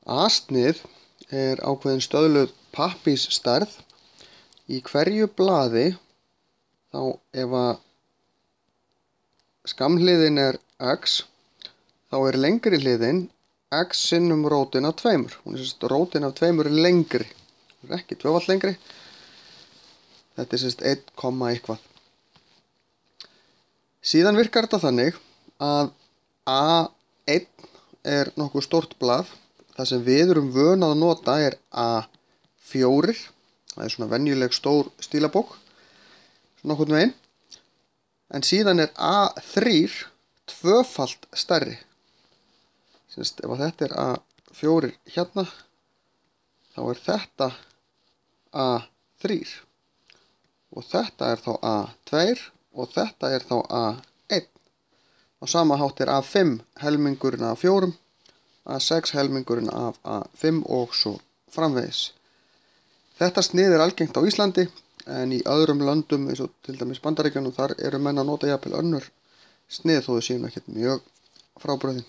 A-snið er ákveðin stöðluð pappírsstærð. Í hverju blaði, þá ef að skammhliðin er x, þá er lengri hliðin x sinnum rótin af 2. Hún er sérst rótin af 2 er lengri. Hún er ekki tvöfalt lengri. Þetta er sérst 1, eitthvað. Síðan virkar þetta þannig að A1 er nokkuð stórt blað. Það sem við erum vön að nota er A4. Það er svona venjuleg stór stílabók. Svona nokkurn veginn. En síðan er A3 tvöfalt stærri. Sérst, ef þetta er A4 hérna, þá er þetta A3. Og þetta er þá A2 og þetta er þá A1. Á sama hátt er A5 helmingurinn af 4, A6 helmingurinn af A5 og svo framvegis. Þetta snið er algengt á Íslandi, en í öðrum löndum, eins og til dæmis Bandaríkjunum, þar eru menn að nota jafnvel önnur snið þó þau séu ekkert mjög frábrugðin.